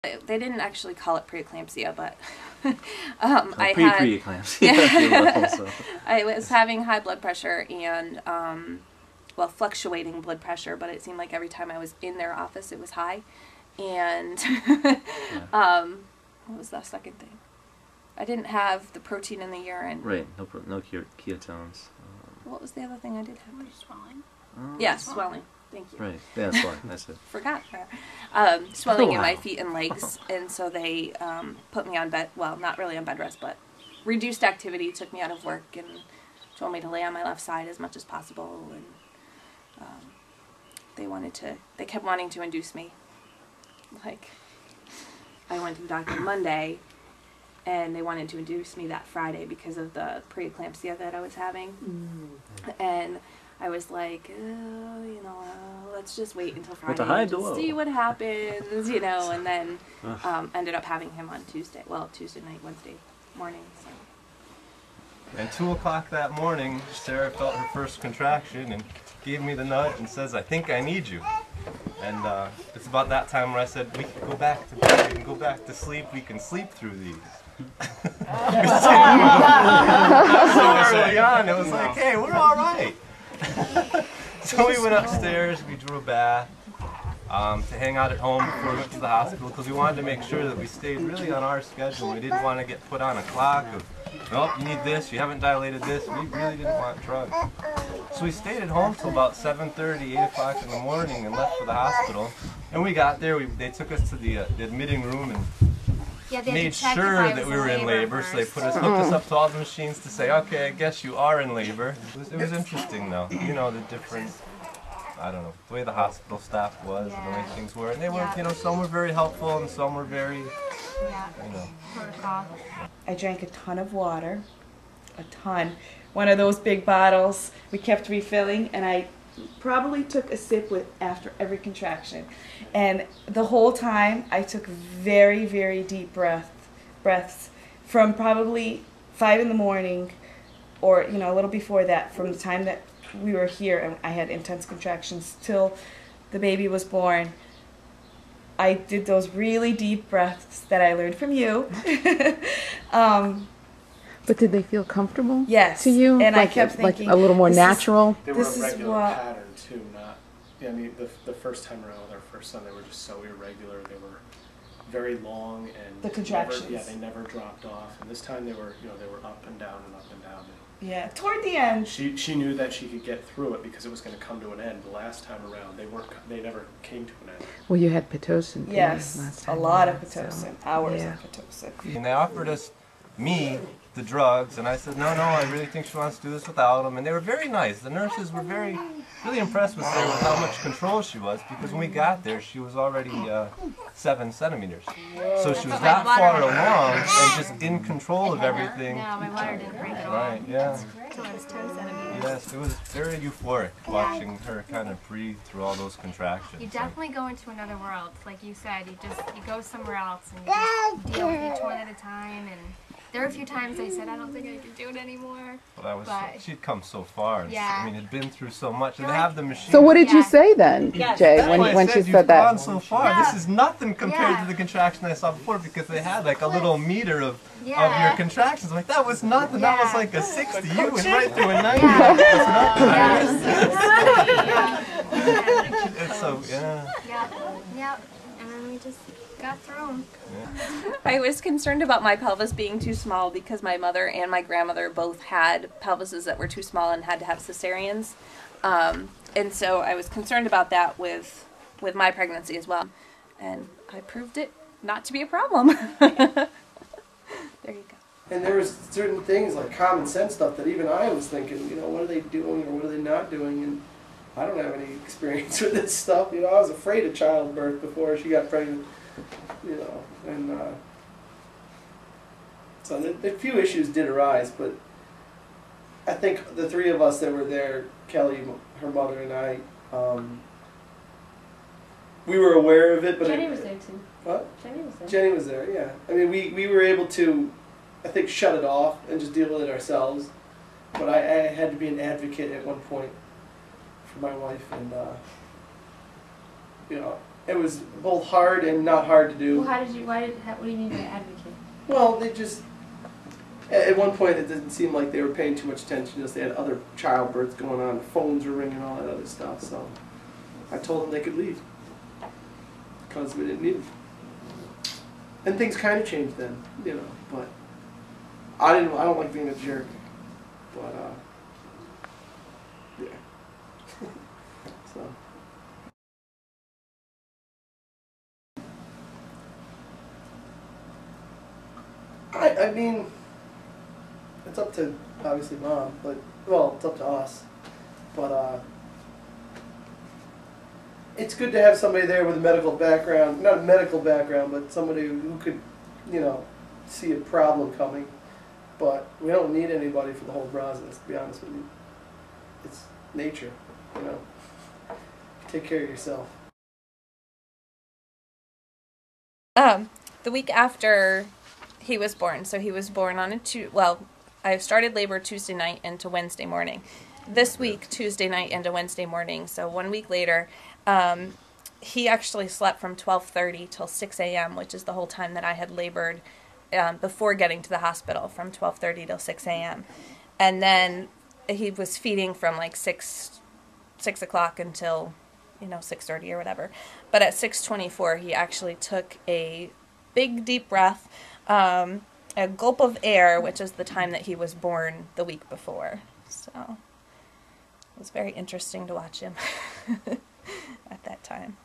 They didn't actually call it preeclampsia, but I had preeclampsia. I was having high blood pressure and well, fluctuating blood pressure, but it seemed like every time I was in their office it was high. And what was the second thing? I didn't have the protein in the urine. Right, no ketones. What was the other thing I did have? Swelling. Yes, swelling. Thank you. Right, yeah, swelling, that's it. Forgot that. Swelling in my feet and legs, and so they put me on bed, well, not really on bed rest, but reduced activity, took me out of work, and told me to lay on my left side as much as possible, and they kept wanting to induce me. Like, I went to the doctor Monday, and they wanted to induce me that Friday because of the preeclampsia that I was having, and I was like, let's just wait until Friday and just see what happens, and then ended up having him on Tuesday. Well, Tuesday night, Wednesday morning. So. And 2 o'clock that morning, Sarah felt her first contraction and gave me the nudge and says, "I think I need you." And it's about that time where I said, "We can go back to bed, we can go back to sleep, we can sleep through these." So early on, it was like, hey, we're all right. So we went upstairs, we drew a bath to hang out at home before we went to the hospital because we wanted to make sure that we stayed really on our schedule. We didn't want to get put on a clock of, well, you need this, you haven't dilated this. We really didn't want drugs. So we stayed at home till about 7:30, 8 o'clock in the morning and left for the hospital. And we got there, they took us to the admitting room and made sure that we were in labor, so they hooked us up to all the machines to say, okay, I guess you are in labor. It was interesting though, the different, I don't know, the way the hospital staff was and the way things were. And they were, some were very helpful and some were very, protocol. I drank a ton of water, a ton. One of those big bottles we kept refilling, and I probably took a sip after every contraction. And the whole time I took very, very deep breaths from probably 5 in the morning or a little before that, from the time that we were here and I had intense contractions till the baby was born. I did those really deep breaths that I learned from you. But did they feel comfortable? Yes. To you? And I kept thinking, like a little more natural? They were a regular pattern too, not, I mean, the first time around with our first son, they were just so irregular. They were very long and the contractions. They never dropped off. And this time they were, they were up and down and up and down. Yeah, toward the end. She knew that she could get through it because it was going to come to an end. The last time around, they never came to an end. Well, you had Pitocin. Yes, last time a lot of around, Pitocin, hours of Pitocin. And they offered me the drugs, and I said, no, I really think she wants to do this without them. And they were very nice. The nurses were really impressed with Sarah with how much control she was, because when we got there, she was already 7 centimeters. So she was that far along and just in control of everything. No, my water didn't break at all. Right, yeah. Until I was 10 centimeters. Yes, it was very euphoric watching her kind of breathe through all those contractions. You definitely go into another world, like you said. You go somewhere else and you just deal with each one at a time. And there were a few times I said, I don't think I can do it anymore. But she'd come so far. Yeah. I mean, had been through so much, and to have the machine. So what did you say then, Jay, when she said that? You've gone so far. Yeah. This is nothing compared to the contraction I saw before, because they had like a little meter of your contractions. I'm like, that was nothing. That was like a 60. You went right through a 90. It's so, Yeah. And then we just got through them. I was concerned about my pelvis being too small because my mother and my grandmother both had pelvises that were too small and had to have cesareans. And so I was concerned about that with my pregnancy as well. And I proved it not to be a problem. There you go. And there was certain things like common sense stuff that even I was thinking, what are they doing or what are they not doing? And I don't have any experience with this stuff. I was afraid of childbirth before she got pregnant. And so a few issues did arise, but I think the three of us that were there, Kelly, her mother, and I, we were aware of it. But Jenny was there too. What? Jenny was there. Jenny was there, yeah. I mean, we were able to, I think, shut it off and just deal with it ourselves. But I had to be an advocate at one point for my wife, and you know, it was both hard and not hard to do. Well, what do you mean by advocate? Well, they just, at one point it didn't seem like they were paying too much attention, just they had other childbirths going on, the phones were ringing, all that other stuff, so I told them they could leave, because we didn't need them. And things kind of changed then, you know, but I don't like being a jerk, but, yeah. So. I mean, it's up to, obviously, Mom, but, well, it's up to us, but, it's good to have somebody there with a medical background, not a medical background, but somebody who could, you know, see a problem coming, but we don't need anybody for the whole process, to be honest with you. It's nature, you know. Take care of yourself. The week after he was born, so he was born on I started labor Tuesday night into Wednesday morning. This week, Tuesday night into Wednesday morning, so 1 week later, he actually slept from 12:30 till 6 a.m., which is the whole time that I had labored before getting to the hospital, from 12:30 till 6 a.m. And then he was feeding from like 6 o'clock until, 6:30 or whatever. But at 6:24, he actually took a big deep breath, a gulp of air, which is the time that he was born the week before. So it was very interesting to watch him at that time.